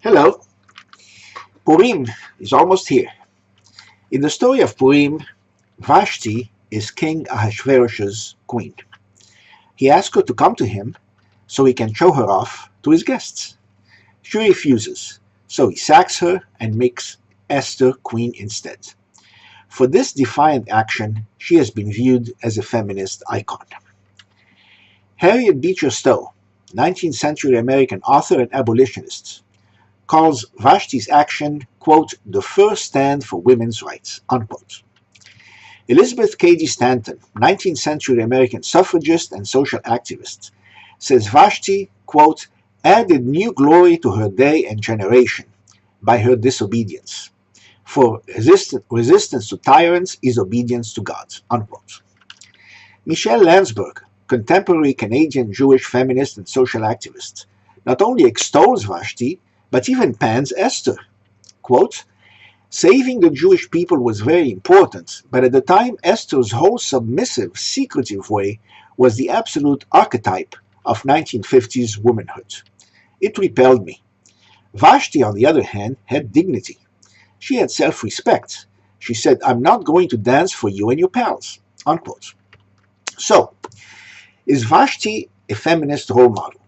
Hello. Purim is almost here. In the story of Purim, Vashti is King Ahashverosh's queen. He asks her to come to him so he can show her off to his guests. She refuses, so he sacks her and makes Esther queen instead. For this defiant action, she has been viewed as a feminist icon. Harriet Beecher Stowe, 19th century American author and abolitionist, calls Vashti's action, quote, the first stand for women's rights, unquote. Elizabeth Cady Stanton, 19th century American suffragist and social activist, says Vashti, quote, added new glory to her day and generation by her disobedience. For resistance to tyrants is obedience to God, unquote. Michelle Landsberg, contemporary Canadian Jewish feminist and social activist, not only extols Vashti, but even pans Esther. Quote, saving the Jewish people was very important, but at the time Esther's whole submissive, secretive way was the absolute archetype of 1950s womanhood. It repelled me. Vashti, on the other hand, had dignity. She had self-respect. She said, I'm not going to dance for you and your pals, unquote. So, is Vashti a feminist role model?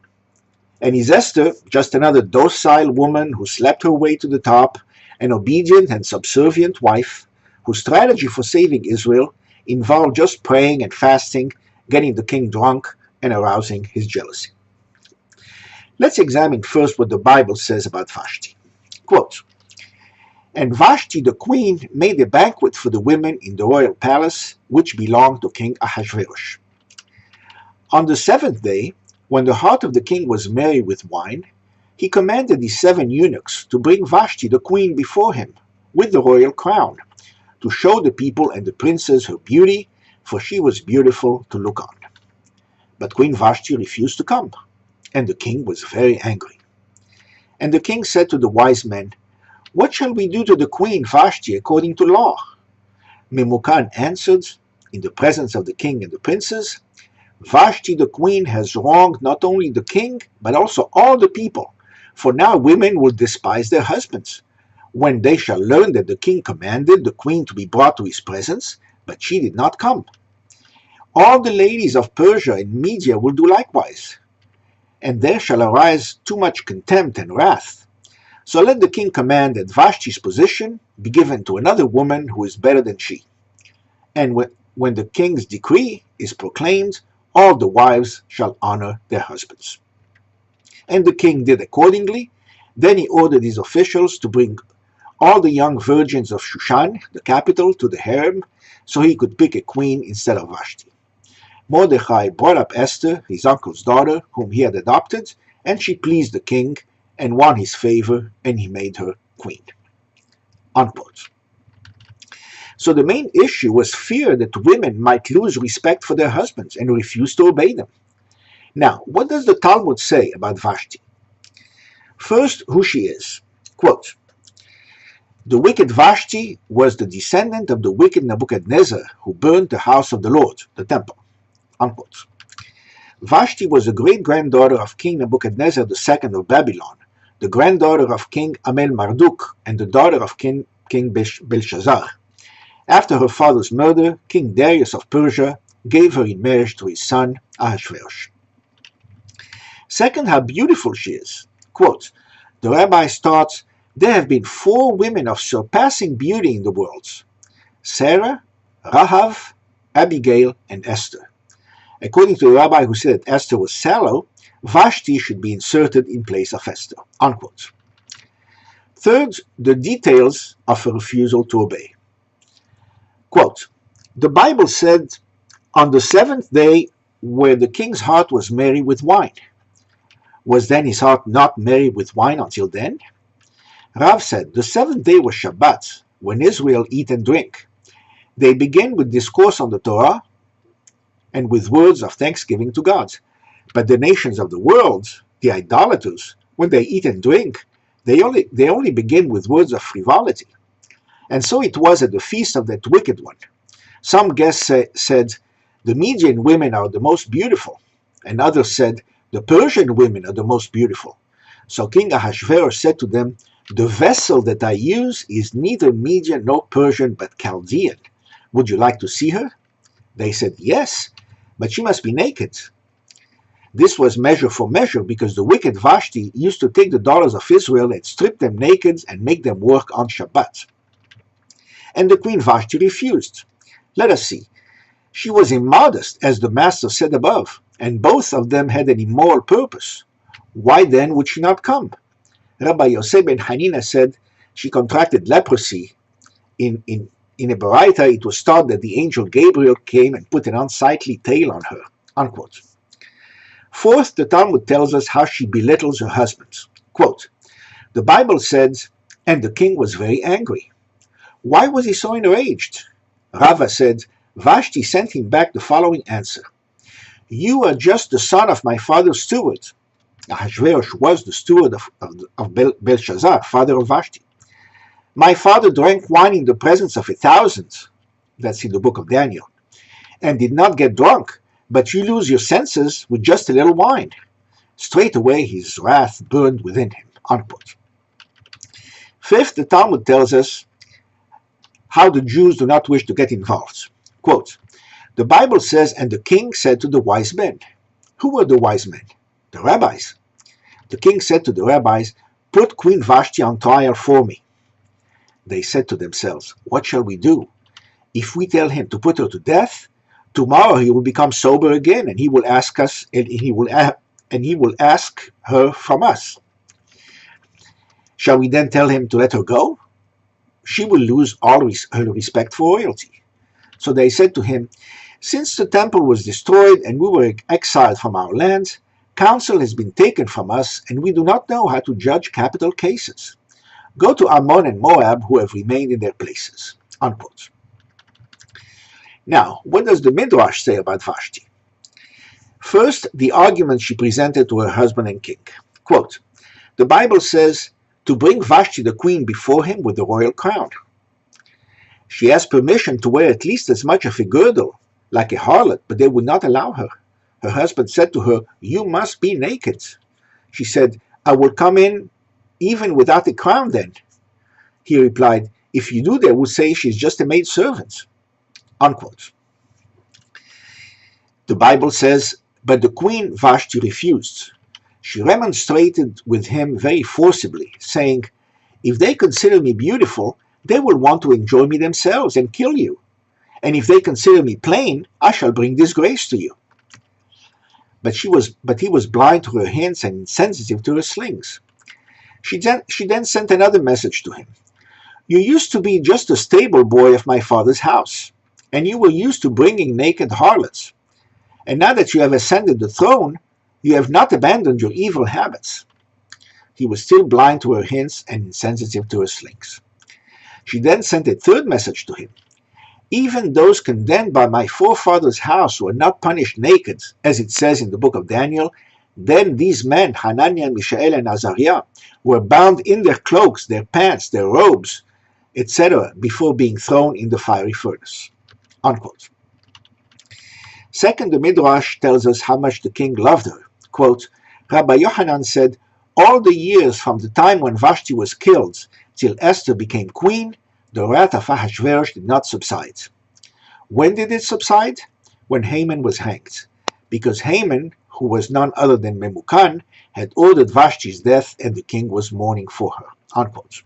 And is Esther just another docile woman who slept her way to the top, an obedient and subservient wife whose strategy for saving Israel involved just praying and fasting, getting the king drunk, and arousing his jealousy? Let's examine first what the Bible says about Vashti. Quote, and Vashti the queen made a banquet for the women in the royal palace, which belonged to King Ahashverosh. On the seventh day, when the heart of the king was merry with wine, he commanded his 7 eunuchs to bring Vashti the queen before him, with the royal crown, to show the people and the princes her beauty, for she was beautiful to look on. But Queen Vashti refused to come, and the king was very angry. And the king said to the wise men, what shall we do to the queen Vashti according to law? Memucan answered, in the presence of the king and the princes, Vashti the queen has wronged not only the king, but also all the people, for now women will despise their husbands, when they shall learn that the king commanded the queen to be brought to his presence, but she did not come. All the ladies of Persia and Media will do likewise, and there shall arise too much contempt and wrath. So let the king command that Vashti's position be given to another woman who is better than she. And when the king's decree is proclaimed, all the wives shall honor their husbands. And the king did accordingly. Then he ordered his officials to bring all the young virgins of Shushan, the capital, to the harem, so he could pick a queen instead of Vashti. Mordechai brought up Esther, his uncle's daughter, whom he had adopted, and she pleased the king and won his favor, and he made her queen. Unquote. So the main issue was fear that women might lose respect for their husbands and refuse to obey them. Now, what does the Talmud say about Vashti? First, who she is. Quote, the wicked Vashti was the descendant of the wicked Nebuchadnezzar who burned the house of the Lord, the temple. Unquote. Vashti was a great-granddaughter of King Nebuchadnezzar II of Babylon, the granddaughter of King Amel-Marduk, and the daughter of King Belshazzar. After her father's murder, King Darius of Persia gave her in marriage to his son Ahashverosh. Second, how beautiful she is. Quote, the rabbis taught, there have been 4 women of surpassing beauty in the world, Sarah, Rahav, Abigail, and Esther. According to the rabbi who said that Esther was sallow, Vashti should be inserted in place of Esther. Unquote. Third, the details of her refusal to obey. Quote, the Bible said, on the 7th day where the king's heart was merry with wine. Was then his heart not merry with wine until then? Rav said, the 7th day was Shabbat, when Israel eat and drink. They begin with discourse on the Torah and with words of thanksgiving to God. But the nations of the world, the idolaters, when they eat and drink, they only begin with words of frivolity. And so it was at the feast of that wicked one. Some guests said, the Median women are the most beautiful, and others said, the Persian women are the most beautiful. So King Ahashverosh said to them, "The vessel that I use is neither Median nor Persian, but Chaldean. Would you like to see her?" They said, "Yes, but she must be naked." This was measure for measure, because the wicked Vashti used to take the daughters of Israel and strip them naked and make them work on Shabbat. And the queen Vashti refused. Let us see. She was immodest, as the master said above, and both of them had an immoral purpose. Why then would she not come? Rabbi Yosef ben Hanina said she contracted leprosy. In a Baraita, it was thought that the angel Gabriel came and put an unsightly tail on her. Unquote. Fourth, the Talmud tells us how she belittles her husband. Quote, the Bible says, "And the king was very angry." Why was he so enraged? Rava said, Vashti sent him back the following answer: "You are just the son of my father's steward." Ahashverosh was the steward of Belshazzar, father of Vashti. "My father drank wine in the presence of 1,000, that's in the book of Daniel, and did not get drunk, but you lose your senses with just a little wine." Straight away his wrath burned within him. Unquote. Fifth, the Talmud tells us how the Jews do not wish to get involved. Quote, the Bible says, "And the king said to the wise men." Who were the wise men? The rabbis. The king said to the rabbis, "Put Queen Vashti on trial for me." They said to themselves, "What shall we do? If we tell him to put her to death, tomorrow he will become sober again, and he will ask us, and he will ask her from us. Shall we then tell him to let her go? She will lose all her respect for royalty." So they said to him, "Since the temple was destroyed and we were exiled from our land, counsel has been taken from us, and we do not know how to judge capital cases. Go to Ammon and Moab, who have remained in their places." Unquote. Now, what does the Midrash say about Vashti? First, the argument she presented to her husband and king. Quote, the Bible says to bring Vashti the queen before him with the royal crown. She asked permission to wear at least as much of a girdle, like a harlot, but they would not allow her. Her husband said to her, "You must be naked." She said, "I will come in even without a crown then." He replied, "If you do, they will say she's just a maidservant." Unquote. The Bible says, but the queen Vashti refused. She remonstrated with him very forcibly, saying, "If they consider me beautiful, they will want to enjoy me themselves and kill you. And if they consider me plain, I shall bring disgrace to you." But he was blind to her hints and insensitive to her slings. She then sent another message to him. "You used to be just a stable boy of my father's house, and you were used to bringing naked harlots. And now that you have ascended the throne, you have not abandoned your evil habits." He was still blind to her hints and insensitive to her slings. She then sent a third message to him. "Even those condemned by my forefathers' house were not punished naked, as it says in the book of Daniel. Then these men, Hananiah, Mishael, and Azariah, were bound in their cloaks, their pants, their robes, etc., before being thrown in the fiery furnace." Unquote. Second, the Midrash tells us how much the king loved her. Quote, Rabbi Yohanan said, "All the years from the time when Vashti was killed till Esther became queen, the wrath of Ahashverosh did not subside." When did it subside? When Haman was hanged, because Haman, who was none other than Memucan, had ordered Vashti's death, and the king was mourning for her. Unquote.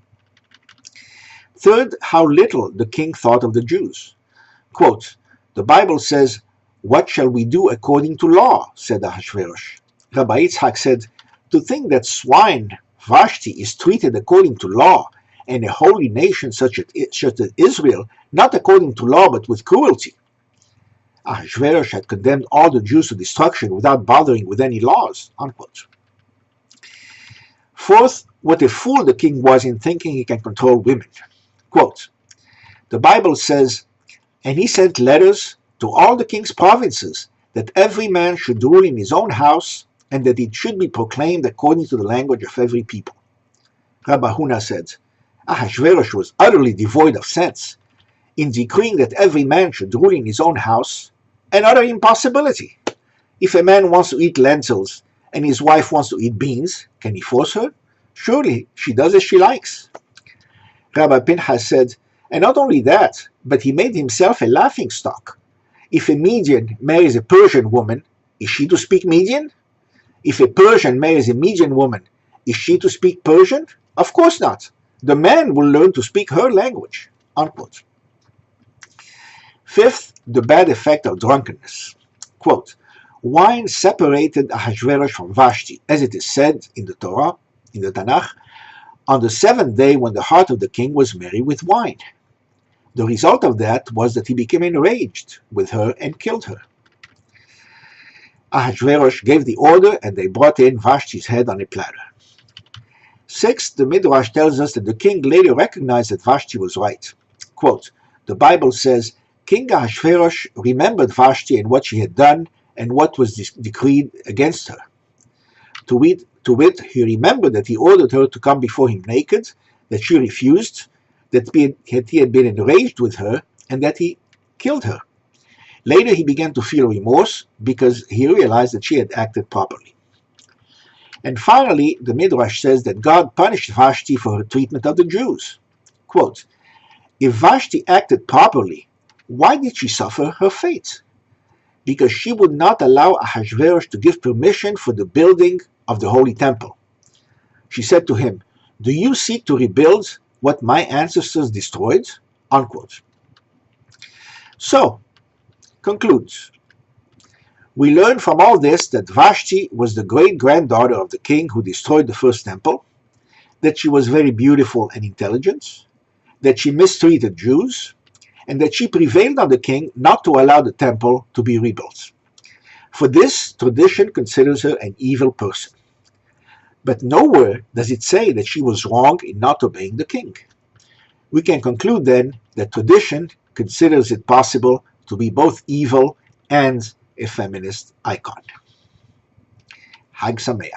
Third, how little the king thought of the Jews. Quote, the Bible says, "What shall we do according to law?" said Ahashverosh. Rabbi Yitzhak said, "To think that swine Vashti is treated according to law, and a holy nation such as Israel, not according to law but with cruelty." Ahashverosh had condemned all the Jews to destruction without bothering with any laws. Unquote. Fourth, what a fool the king was in thinking he can control women. Quote, the Bible says, "And he sent letters to all the king's provinces, that every man should rule in his own house, and that it should be proclaimed according to the language of every people." Rabbi Huna said, Ahashverosh was utterly devoid of sense in decreeing that every man should rule in his own house, an utter impossibility. If a man wants to eat lentils, and his wife wants to eat beans, can he force her? Surely she does as she likes. Rabbi Pinchas said, and not only that, but he made himself a laughingstock. If a Median marries a Persian woman, is she to speak Median? If a Persian marries a Median woman, is she to speak Persian? Of course not. The man will learn to speak her language. Unquote. Fifth, the bad effect of drunkenness. Quote, wine separated Ahashverosh from Vashti, as it is said in the Torah, in the Tanakh, on the seventh day when the heart of the king was merry with wine. The result of that was that he became enraged with her and killed her. Ahashverosh gave the order, and they brought in Vashti's head on a platter. Sixth, the Midrash tells us that the king later recognized that Vashti was right. Quote, the Bible says, King Ahashverosh remembered Vashti and what she had done and what was decreed against her. To wit, he remembered that he ordered her to come before him naked, that she refused, that he had been enraged with her, and that he killed her. Later he began to feel remorse because he realized that she had acted properly. And finally, the Midrash says that God punished Vashti for her treatment of the Jews. Quote, if Vashti acted properly, why did she suffer her fate? Because she would not allow Ahashverosh to give permission for the building of the Holy Temple. She said to him, do you seek to rebuild what my ancestors destroyed? Unquote. So, concludes. We learn from all this that Vashti was the great-granddaughter of the king who destroyed the first temple, that she was very beautiful and intelligent, that she mistreated Jews, and that she prevailed on the king not to allow the temple to be rebuilt. For this, tradition considers her an evil person. But nowhere does it say that she was wrong in not obeying the king. We can conclude then that tradition considers it possible to be both evil and a feminist icon. Hag Sameach.